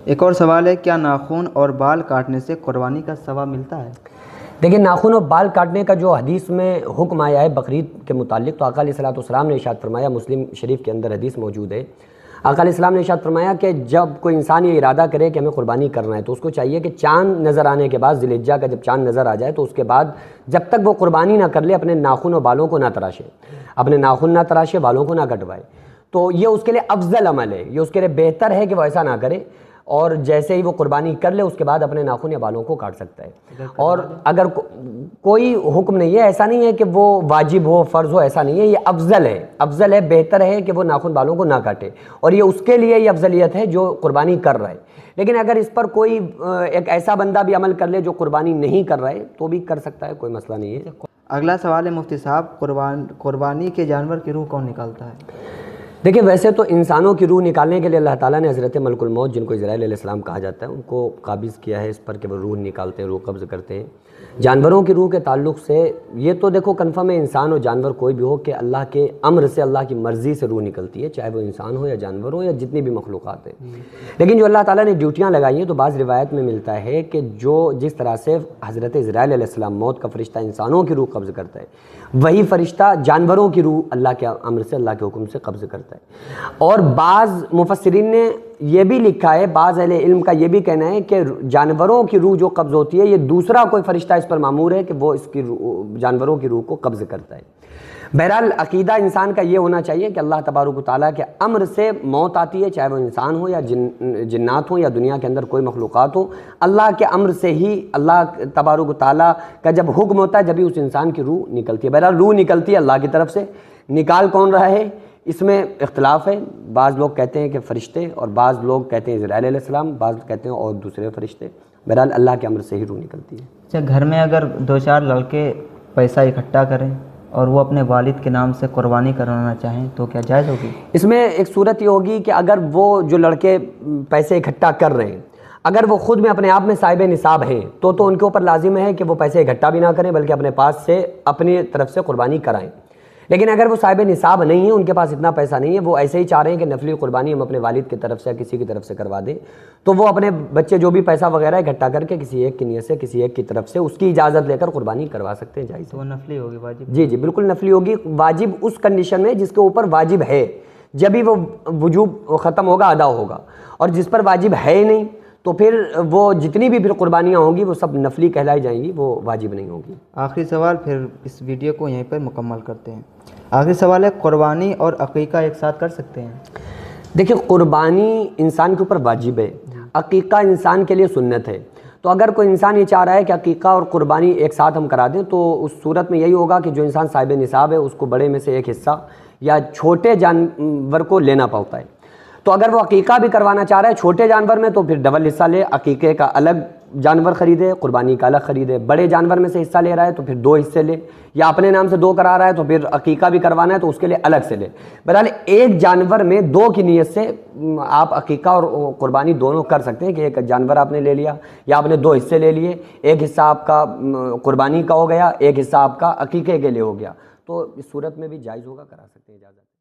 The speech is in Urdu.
ایک اور سوال ہے، کیا ناخن اور بال کاٹنے سے قربانی کا ثواب ملتا ہے؟ دیکھیں، ناخن اور بال کاٹنے کا جو حدیث میں حکم آیا ہے بقرعید کے متعلق، تو آقا علیہ الصلوۃ والسلام نے ارشاد فرمایا، مسلم شریف کے اندر حدیث موجود ہے، آقا علیہ السلام نے ارشاد فرمایا کہ جب کوئی انسان یہ ارادہ کرے کہ ہمیں قربانی کرنا ہے تو اس کو چاہیے کہ چاند نظر آنے کے بعد، ذی الحجہ کا جب چاند نظر آ جائے تو اس کے بعد جب تک وہ قربانی نہ کر لے اپنے ناخن اور بالوں کو نہ تراشے، اپنے ناخن نہ تراشے، بالوں کو نہ کٹوائے۔ تو یہ اس کے لیے افضل عمل ہے، یہ اس کے لیے بہتر ہے کہ وہ ایسا نہ کرے، اور جیسے ہی وہ قربانی کر لے اس کے بعد اپنے ناخن یا بالوں کو کاٹ سکتا ہے۔ اور اگر کوئی حکم نہیں ہے، ایسا نہیں ہے کہ وہ واجب ہو، فرض ہو، ایسا نہیں ہے، یہ افضل ہے، بہتر ہے کہ وہ ناخن بالوں کو نہ کاٹے، اور یہ اس کے لیے یہ افضلیت ہے جو قربانی کر رہا ہے۔ لیکن اگر اس پر کوئی ایک ایسا بندہ بھی عمل کر لے جو قربانی نہیں کر رہا ہے تو بھی کر سکتا ہے، کوئی مسئلہ نہیں ہے۔ اگلا سوال ہے مفتی صاحب، قربانی کے جانور کی روح کون نکالتا ہے؟ دیکھیں، ویسے تو انسانوں کی روح نکالنے کے لیے اللہ تعالیٰ نے حضرت ملک الموت، جن کو عزرائیل علیہ السلام کہا جاتا ہے، ان کو قابض کیا ہے اس پر کہ وہ روح نکالتے ہیں، روح قبض کرتے ہیں۔ جانوروں کی روح کے تعلق سے یہ تو دیکھو کنفرم ہے، انسان ہو جانور کوئی بھی ہو، کہ اللہ کے امر سے، اللہ کی مرضی سے روح نکلتی ہے، چاہے وہ انسان ہو یا جانور ہو یا جتنی بھی مخلوقات ہیں۔ لیکن جو اللہ تعالیٰ نے ڈیوٹیاں لگائی ہیں، تو بعض روایت میں ملتا ہے کہ جس طرح سے حضرت عزرائیل علیہ السلام، موت کا فرشتہ، انسانوں کی روح قبض کرتا ہے، وہی فرشتہ جانوروں کی روح اللہ کے امر سے، اللہ کے حکم سے قبض کرتا ہے۔ اور بعض مفسرین نے یہ بھی لکھا ہے، بعض اہل علم کا یہ بھی کہنا ہے کہ جانوروں کی روح جو قبض ہوتی ہے، یہ دوسرا کوئی فرشتہ اس پر مامور ہے کہ وہ اس کی جانوروں کی روح کو قبض کرتا ہے۔ بہرحال عقیدہ انسان کا یہ ہونا چاہیے کہ اللہ تبارک و تعالیٰ کے امر سے موت آتی ہے، چاہے وہ انسان ہو یا جنات ہوں یا دنیا کے اندر کوئی مخلوقات ہو، اللہ کے امر سے ہی، اللہ تبارک و تعالیٰ کا جب حکم ہوتا ہے جبھی اس انسان کی روح نکلتی ہے۔ بہرحال روح نکلتی ہے اللہ کی طرف سے، نکال کون رہا ہے اس میں اختلاف ہے، بعض لوگ کہتے ہیں کہ فرشتے، اور بعض لوگ کہتے ہیں عزرائیل علیہ السلام، بعض کہتے ہیں اور دوسرے فرشتے۔ بہرحال اللہ کے امر سے ہی روح نکلتی ہے۔ اچھا، گھر میں اگر 2-4 لڑکے پیسہ اکٹھا کریں اور وہ اپنے والد کے نام سے قربانی کروانا چاہیں تو کیا جائز ہوگی؟ اس میں ایک صورت یہ ہوگی کہ اگر وہ جو لڑکے پیسے اکٹھا کر رہے ہیں، اگر وہ خود میں اپنے آپ میں صاحب نصاب ہیں تو ان کے اوپر لازم ہے کہ وہ پیسے اکٹھا بھی نہ کریں بلکہ اپنے پاس سے، اپنی طرف سے قربانی کرائیں۔ لیکن اگر وہ صاحب نصاب نہیں ہیں، ان کے پاس اتنا پیسہ نہیں ہے، وہ ایسے ہی چاہ رہے ہیں کہ نفلی قربانی ہم اپنے والد کی طرف سے یا کسی کی طرف سے کروا دیں، تو وہ اپنے بچے جو بھی پیسہ وغیرہ اکٹھا کر کے کسی ایک کی نیت سے، کسی ایک کی طرف سے اس کی اجازت لے کر قربانی کروا سکتے ہیں، جائز ہے۔ تو وہ نفلی ہوگی، واجب؟ جی بالکل نفلی ہوگی، واجب اس کنڈیشن میں جس کے اوپر واجب ہے، جبھی وہ وجوب ختم ہوگا، ادا ہوگا، اور جس پر واجب ہے ہی نہیں تو پھر وہ جتنی بھی پھر قربانیاں ہوں گی وہ سب نفلی کہلائی جائیں گی، وہ واجب نہیں ہوگی۔ آخری سوال، پھر اس ویڈیو کو یہیں پر مکمل کرتے ہیں۔ آخری سوال ہے، قربانی اور عقیقہ ایک ساتھ کر سکتے ہیں؟ دیکھیں، قربانی انسان کے اوپر واجب ہے، عقیقہ انسان کے لیے سنت ہے۔ تو اگر کوئی انسان یہ چاہ رہا ہے کہ عقیقہ اور قربانی ایک ساتھ ہم کرا دیں تو اس صورت میں یہی ہوگا کہ جو انسان صاحب نصاب ہے اس کو بڑے میں سے ایک حصہ یا چھوٹے جانور کو لینا پڑتا ہے۔ تو اگر وہ عقیقہ بھی کروانا چاہ رہا ہے چھوٹے جانور میں تو پھر ڈبل حصہ لے، عقیقے کا الگ جانور خریدے، قربانی کا الگ خریدے۔ بڑے جانور میں سے حصہ لے رہا ہے تو پھر 2 حصے لے، یا اپنے نام سے 2 کرا رہا ہے تو پھر عقیقہ بھی کروانا ہے تو اس کے لیے الگ سے لے۔ بہرحال ایک جانور میں 2 کی نیت سے آپ عقیقہ اور قربانی دونوں کر سکتے ہیں، کہ ایک جانور آپ نے لے لیا یا آپ نے 2 حصے لے لیے، ایک حصہ آپ کا قربانی کا ہو گیا، ایک حصہ آپ کا عقیقے کے لیے ہو گیا، تو اس صورت میں بھی جائز ہوگا، کرا سکتے ہیں، اجازت۔